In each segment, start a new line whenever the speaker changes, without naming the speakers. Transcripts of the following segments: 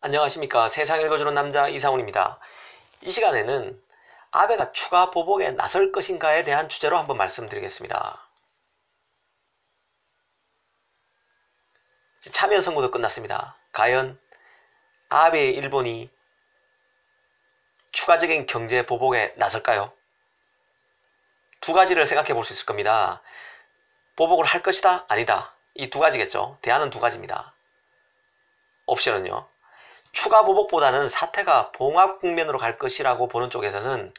안녕하십니까. 세상 읽어주는 남자 이상훈입니다. 이 시간에는 아베가 추가 보복에 나설 것인가에 대한 주제로 한번 말씀드리겠습니다. 참여 선거도 끝났습니다. 과연 아베의 일본이 추가적인 경제 보복에 나설까요? 두 가지를 생각해 볼 수 있을 겁니다. 보복을 할 것이다, 아니다. 이 두 가지겠죠. 대안은 두 가지입니다. 옵션은요. 추가 보복보다는 사태가 봉합 국면으로 갈 것이라고 보는 쪽에서는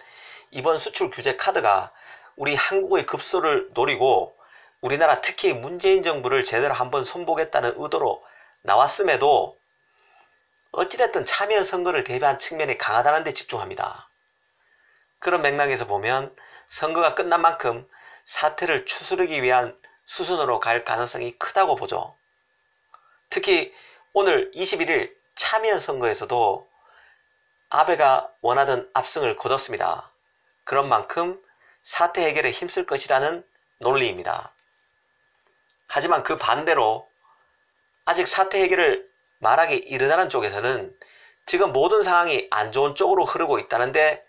이번 수출 규제 카드가 우리 한국의 급소를 노리고 우리나라 특히 문재인 정부를 제대로 한번 손보겠다는 의도로 나왔음에도 어찌됐든 참여 선거를 대비한 측면이 강하다는 데 집중합니다. 그런 맥락에서 보면 선거가 끝난 만큼 사태를 추스르기 위한 수순으로 갈 가능성이 크다고 보죠. 특히 오늘 21일 참여 선거에서도 아베가 원하던 압승을 거뒀습니다. 그런 만큼 사태 해결에 힘쓸 것이라는 논리입니다. 하지만 그 반대로 아직 사태 해결을 말하기 이르다는 쪽에서는 지금 모든 상황이 안 좋은 쪽으로 흐르고 있다는데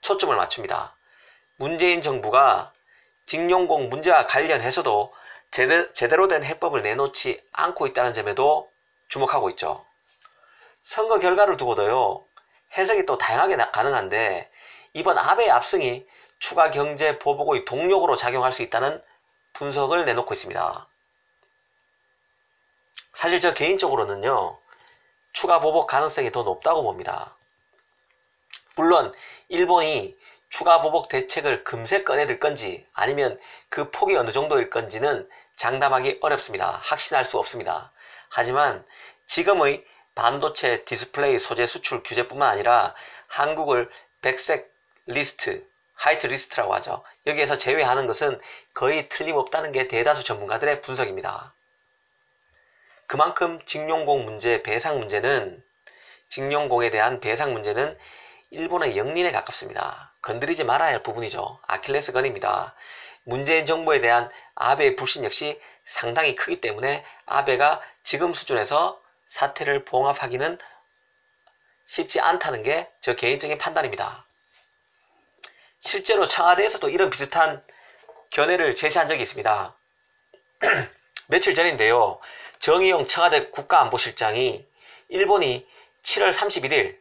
초점을 맞춥니다. 문재인 정부가 징용공 문제와 관련해서도 제대로 된 해법을 내놓지 않고 있다는 점에도 주목하고 있죠. 선거 결과를 두고도요, 해석이 또 다양하게 가능한데 이번 아베의 압승이 추가 경제 보복의 동력으로 작용할 수 있다는 분석을 내놓고 있습니다. 사실 저 개인적으로는요, 추가 보복 가능성이 더 높다고 봅니다. 물론 일본이 추가 보복 대책을 금세 꺼내들 건지 아니면 그 폭이 어느 정도일 건지는 장담하기 어렵습니다. 확신할 수 없습니다. 하지만 지금의 반도체 디스플레이 소재 수출 규제뿐만 아니라 한국을 백색 리스트, 화이트 리스트라고 하죠. 여기에서 제외하는 것은 거의 틀림없다는 게 대다수 전문가들의 분석입니다. 그만큼 징용공 문제, 배상 문제는 징용공에 대한 배상 문제는 일본의 영린에 가깝습니다. 건드리지 말아야 할 부분이죠. 아킬레스건입니다. 문재인 정부에 대한 아베의 불신 역시 상당히 크기 때문에 아베가 지금 수준에서 사태를 봉합하기는 쉽지 않다는 게 저 개인적인 판단입니다. 실제로 청와대에서도 이런 비슷한 견해를 제시한 적이 있습니다. 며칠 전인데요. 정의용 청와대 국가안보실장이 일본이 7월 31일,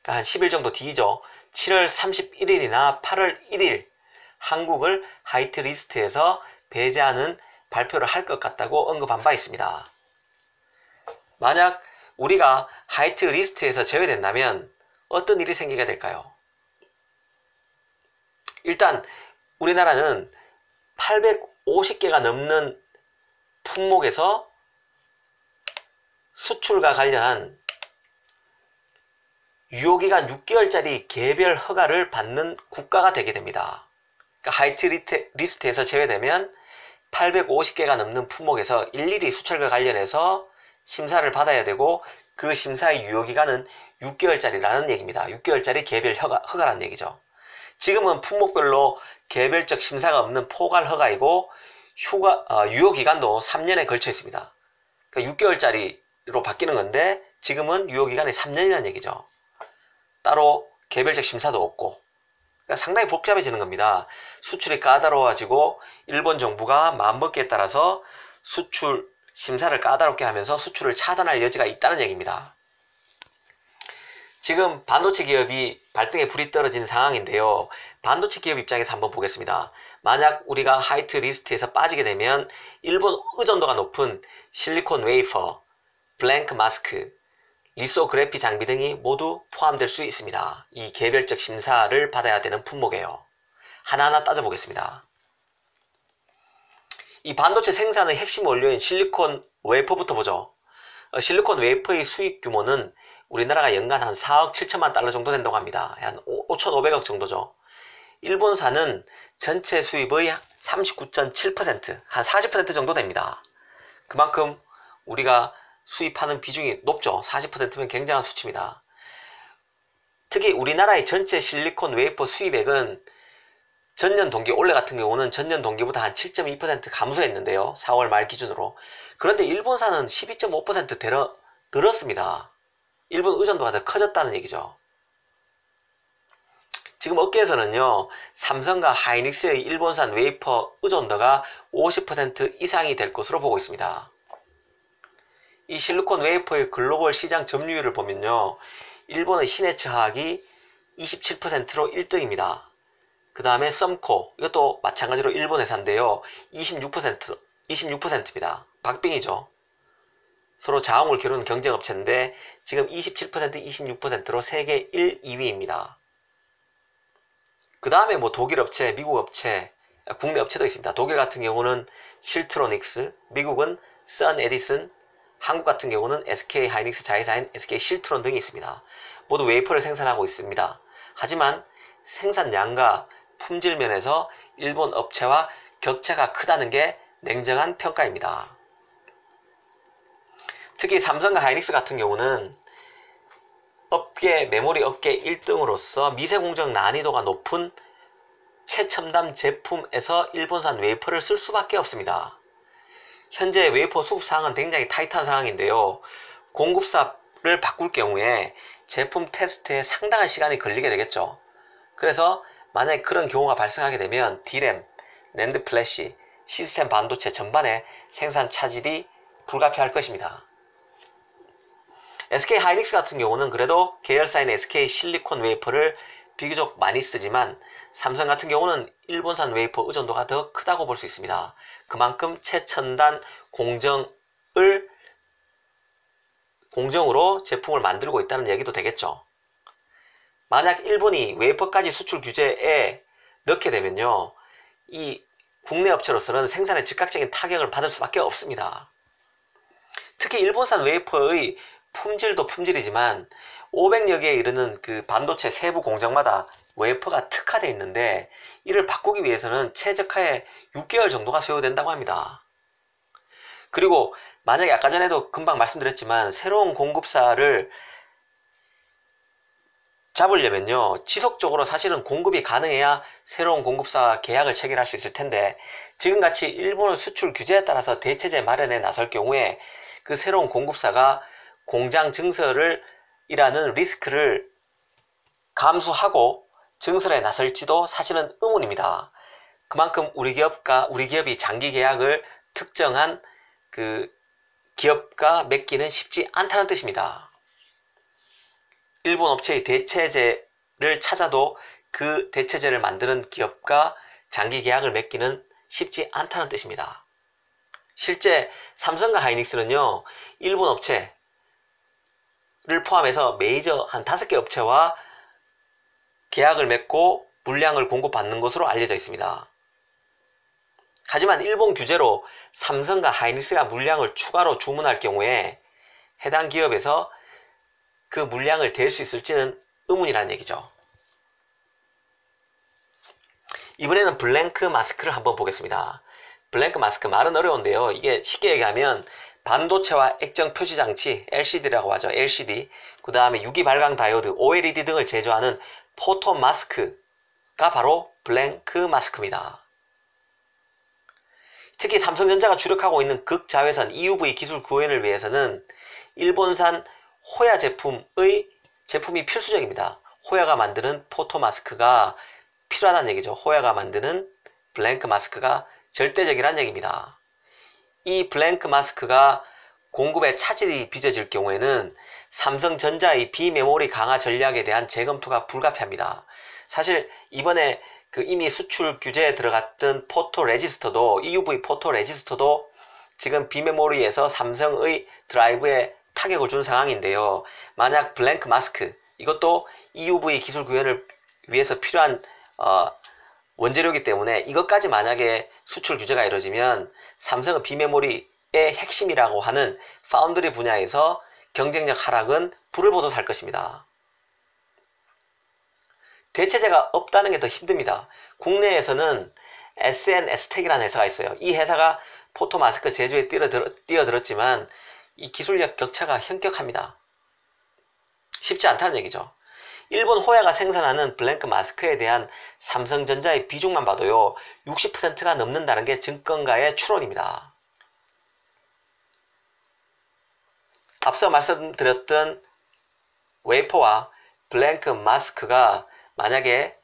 그러니까 한 10일 정도 뒤죠. 7월 31일이나 8월 1일 한국을 화이트 리스트에서 배제하는 발표를 할 것 같다고 언급한 바 있습니다. 만약 우리가 화이트 리스트에서 제외된다면 어떤 일이 생기게 될까요? 일단 우리나라는 850개가 넘는 품목에서 수출과 관련한 유효기간 6개월짜리 개별 허가를 받는 국가가 되게 됩니다. 그러니까 화이트 리스트에서 제외되면 850개가 넘는 품목에서 일일이 수출과 관련해서 심사를 받아야 되고 그 심사의 유효기간은 6개월짜리라는 얘기입니다. 6개월짜리 개별 허가라는 얘기죠. 지금은 품목별로 개별적 심사가 없는 포괄 허가이고 유효기간도 3년에 걸쳐 있습니다. 그러니까 6개월짜리로 바뀌는 건데 지금은 유효기간이 3년이라는 얘기죠. 따로 개별적 심사도 없고, 그러니까 상당히 복잡해지는 겁니다. 수출이 까다로워지고 일본 정부가 마음먹기에 따라서 수출 심사를 까다롭게 하면서 수출을 차단할 여지가 있다는 얘기입니다. 지금 반도체 기업이 발등에 불이 떨어진 상황인데요. 반도체 기업 입장에서 한번 보겠습니다. 만약 우리가 화이트 리스트에서 빠지게 되면 일본 의존도가 높은 실리콘 웨이퍼, 블랭크 마스크, 리소그래피 장비 등이 모두 포함될 수 있습니다. 이 개별적 심사를 받아야 되는 품목이에요. 하나하나 따져보겠습니다. 이 반도체 생산의 핵심 원료인 실리콘 웨이퍼부터 보죠. 실리콘 웨이퍼의 수익 규모는 우리나라가 연간 한 4억 7천만 달러 정도 된다고 합니다. 한 5,500억 정도죠. 일본사는 전체 수입의 39.7%, 한 40% 정도 됩니다. 그만큼 우리가 수입하는 비중이 높죠. 40%면 굉장한 수치입니다. 특히 우리나라의 전체 실리콘 웨이퍼 수입액은 전년 동기, 올해 같은 경우는 전년 동기보다 한 7.2% 감소했는데요. 4월 말 기준으로. 그런데 일본사는 12.5% 늘었습니다. 일본 의존도가 더 커졌다는 얘기죠. 지금 업계에서는요, 삼성과 하이닉스의 일본산 웨이퍼 의존도가 50% 이상이 될 것으로 보고 있습니다. 이 실리콘 웨이퍼의 글로벌 시장 점유율을 보면요, 일본의 시네츠화학이 27%로 1등입니다. 그 다음에 썸코, 이것도 마찬가지로 일본 회사인데요, 26%입니다. 박빙이죠. 서로 자웅을 겨루는 경쟁업체인데 지금 27%, 26%로 세계 1, 2위입니다. 그 다음에 뭐 독일 업체, 미국 업체, 국내 업체도 있습니다. 독일 같은 경우는 실트로닉스, 미국은 선 에디슨, 한국 같은 경우는 SK 하이닉스 자회사인 SK 실트론 등이 있습니다. 모두 웨이퍼를 생산하고 있습니다. 하지만 생산량과 품질 면에서 일본 업체와 격차가 크다는 게 냉정한 평가입니다. 특히 삼성과 하이닉스 같은 경우는 메모리 업계 1등으로서 미세공정 난이도가 높은 최첨단 제품에서 일본산 웨이퍼를 쓸 수밖에 없습니다. 현재 웨이퍼 수급 상황은 굉장히 타이트한 상황인데요. 공급사를 바꿀 경우에 제품 테스트에 상당한 시간이 걸리게 되겠죠. 그래서 만약에 그런 경우가 발생하게 되면 D램, 낸드 플래시, 시스템 반도체 전반에 생산 차질이 불가피할 것입니다. SK 하이닉스 같은 경우는 그래도 계열사인 SK 실리콘 웨이퍼를 비교적 많이 쓰지만 삼성 같은 경우는 일본산 웨이퍼 의존도가 더 크다고 볼 수 있습니다. 그만큼 최첨단 공정으로 제품을 만들고 있다는 얘기도 되겠죠. 만약 일본이 웨이퍼까지 수출 규제에 넣게 되면요, 이 국내 업체로서는 생산에 즉각적인 타격을 받을 수밖에 없습니다. 특히 일본산 웨이퍼의 품질도 품질이지만 500여 개에 이르는 그 반도체 세부 공정마다 웨이퍼가 특화되어 있는데 이를 바꾸기 위해서는 최적화에 6개월 정도가 소요된다고 합니다. 그리고 만약에 아까 전에도 금방 말씀드렸지만 새로운 공급사를 잡으려면요, 지속적으로 사실은 공급이 가능해야 새로운 공급사와 계약을 체결할 수 있을 텐데 지금같이 일본의 수출 규제에 따라서 대체제 마련에 나설 경우에 그 새로운 공급사가 공장 증설을 이라는 리스크를 감수하고 증설에 나설지도 사실은 의문입니다. 그만큼 우리 기업이 장기 계약을 특정한 그 기업과 맺기는 쉽지 않다는 뜻입니다. 일본 업체의 대체제를 찾아도 그 대체제를 만드는 기업과 장기 계약을 맺기는 쉽지 않다는 뜻입니다. 실제 삼성과 하이닉스는요, 일본 업체를 포함해서 메이저 한 5개 업체와 계약을 맺고 물량을 공급받는 것으로 알려져 있습니다. 하지만 일본 규제로 삼성과 하이닉스가 물량을 추가로 주문할 경우에 해당 기업에서 그 물량을 댈 수 있을지는 의문이라는 얘기죠. 이번에는 블랭크 마스크를 한번 보겠습니다. 블랭크 마스크 말은 어려운데요. 이게 쉽게 얘기하면 반도체와 액정 표시 장치 LCD라고 하죠. LCD, 그 다음에 유기 발광 다이오드 OLED 등을 제조하는 포토 마스크가 바로 블랭크 마스크입니다. 특히 삼성전자가 주력하고 있는 극자외선 EUV 기술 구현을 위해서는 일본산 호야 제품이 필수적입니다. 호야가 만드는 포토 마스크가 필요하다는 얘기죠. 호야가 만드는 블랭크 마스크가 절대적이라는 얘기입니다. 이 블랭크 마스크가 공급에 차질이 빚어질 경우에는 삼성전자의 비메모리 강화 전략에 대한 재검토가 불가피합니다. 사실 이번에 이미 수출 규제에 들어갔던 포토 레지스터도 EUV 포토 레지스터도 지금 비메모리에서 삼성의 드라이브에 타격을 준 상황인데요. 만약 블랭크 마스크, 이것도 EUV 기술 구현을 위해서 필요한 원재료이기 때문에 이것까지 만약에 수출 규제가 이루어지면 삼성의 비메모리의 핵심이라고 하는 파운드리 분야에서 경쟁력 하락은 불을 보듯 할 것입니다. 대체제가 없다는 게 더 힘듭니다. 국내에서는 SNS텍이라는 회사가 있어요. 이 회사가 포토 마스크 제조에 뛰어들었지만 이 기술력 격차가 현격합니다. 쉽지 않다는 얘기죠. 일본 호야가 생산하는 블랭크 마스크에 대한 삼성전자의 비중만 봐도요, 60%가 넘는다는 게 증권가의 추론입니다. 앞서 말씀드렸던 웨이퍼와 블랭크 마스크가 만약에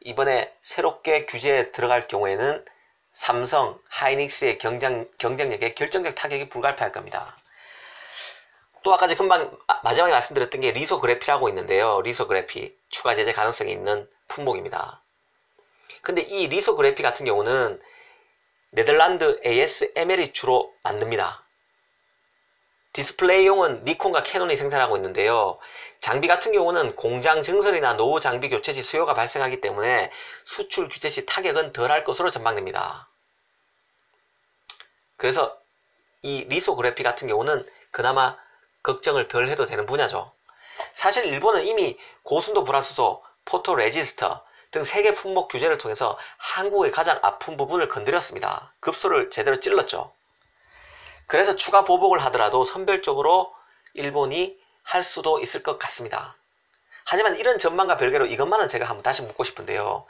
이번에 새롭게 규제에 들어갈 경우에는 삼성, 하이닉스의 경쟁력에 결정적 타격이 불가피할 겁니다. 또 아까 금방 마지막에 말씀드렸던 게 리소그래피라고 있는데요. 리소그래피, 추가 제재 가능성이 있는 품목입니다. 근데 이 리소그래피 같은 경우는 네덜란드 ASML이 주로 만듭니다. 디스플레이용은 니콘과 캐논이 생산하고 있는데요. 장비 같은 경우는 공장 증설이나 노후 장비 교체 시 수요가 발생하기 때문에 수출 규제 시 타격은 덜할 것으로 전망됩니다. 그래서 이 리소그래피 같은 경우는 그나마 걱정을 덜 해도 되는 분야죠. 사실 일본은 이미 고순도 불화수소, 포토레지스터 등 3개 품목 규제를 통해서 한국의 가장 아픈 부분을 건드렸습니다. 급소를 제대로 찔렀죠. 그래서 추가 보복을 하더라도 선별적으로 일본이 할 수도 있을 것 같습니다. 하지만 이런 전망과 별개로 이것만은 제가 한번 다시 묻고 싶은데요.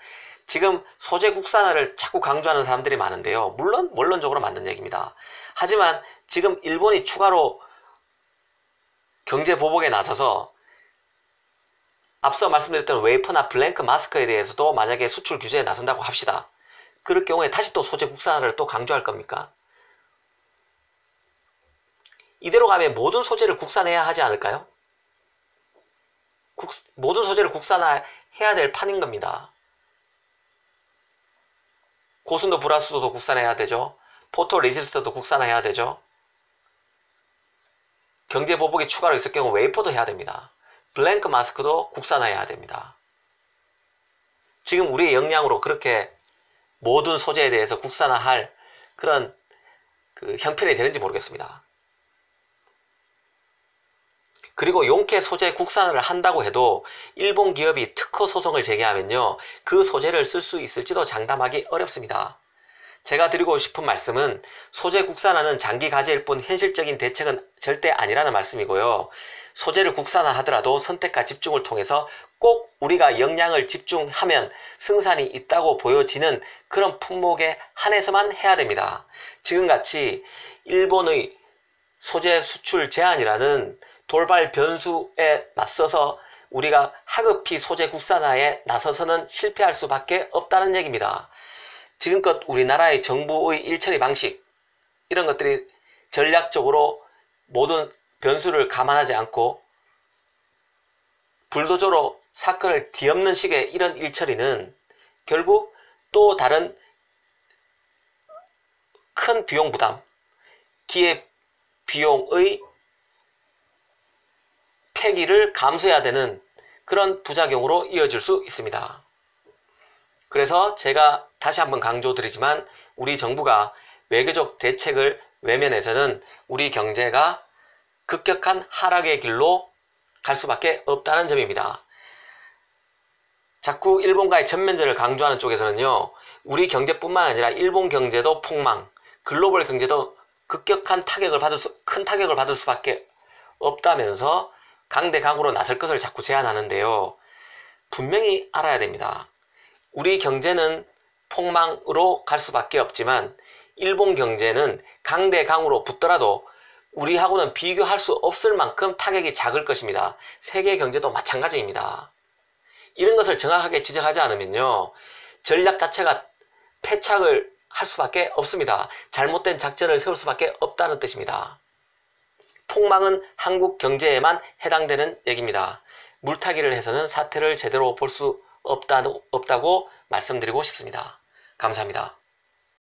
지금 소재 국산화를 자꾸 강조하는 사람들이 많은데요. 물론 원론적으로 맞는 얘기입니다. 하지만 지금 일본이 추가로 경제 보복에 나서서 앞서 말씀드렸던 웨이퍼나 블랭크 마스크에 대해서도 만약에 수출 규제에 나선다고 합시다. 그럴 경우에 다시 또 소재 국산화를 또 강조할 겁니까? 이대로 가면 모든 소재를 국산해야 하지 않을까요? 모든 소재를 국산화해야 될 판인 겁니다. 고순도 불화수소도 국산해야 되죠. 포토 레지스터도 국산화해야 되죠. 경제 보복이 추가로 있을 경우 웨이퍼도 해야 됩니다. 블랭크 마스크도 국산화해야 됩니다. 지금 우리의 역량으로 그렇게 모든 소재에 대해서 국산화할 그런 형편이 되는지 모르겠습니다. 그리고 용케 소재 국산화를 한다고 해도 일본 기업이 특허 소송을 제기하면요, 그 소재를 쓸 수 있을지도 장담하기 어렵습니다. 제가 드리고 싶은 말씀은 소재 국산화는 장기 과제일 뿐 현실적인 대책은 절대 아니라는 말씀이고요. 소재를 국산화하더라도 선택과 집중을 통해서 꼭 우리가 역량을 집중하면 승산이 있다고 보여지는 그런 품목에 한해서만 해야 됩니다. 지금같이 일본의 소재 수출 제한이라는 돌발 변수에 맞서서 우리가 하급히 소재 국산화에 나서서는 실패할 수밖에 없다는 얘기입니다. 지금껏 우리나라의 정부의 일처리 방식, 이런 것들이 전략적으로 모든 변수를 감안하지 않고 불도저로 사건을 뒤엎는 식의 이런 일처리는 결국 또 다른 큰 비용 부담, 기획 비용의 폐기를 감수해야 되는 그런 부작용으로 이어질 수 있습니다. 그래서 제가 다시 한번 강조드리지만 우리 정부가 외교적 대책을 외면해서는 우리 경제가 급격한 하락의 길로 갈 수밖에 없다는 점입니다. 자꾸 일본과의 전면전을 강조하는 쪽에서는요, 우리 경제뿐만 아니라 일본 경제도 폭망, 글로벌 경제도 급격한 큰 타격을 받을 수밖에 없다면서 강대강으로 나설 것을 자꾸 제안하는데요. 분명히 알아야 됩니다. 우리 경제는 폭망으로 갈 수밖에 없지만 일본 경제는 강대강으로 붙더라도 우리하고는 비교할 수 없을 만큼 타격이 작을 것입니다. 세계 경제도 마찬가지입니다. 이런 것을 정확하게 지적하지 않으면요, 전략 자체가 패착을 할 수밖에 없습니다. 잘못된 작전을 세울 수밖에 없다는 뜻입니다. 폭망은 한국 경제에만 해당되는 얘기입니다. 물타기를 해서는 사태를 제대로 볼 수 없다고 말씀드리고 싶습니다. 감사합니다.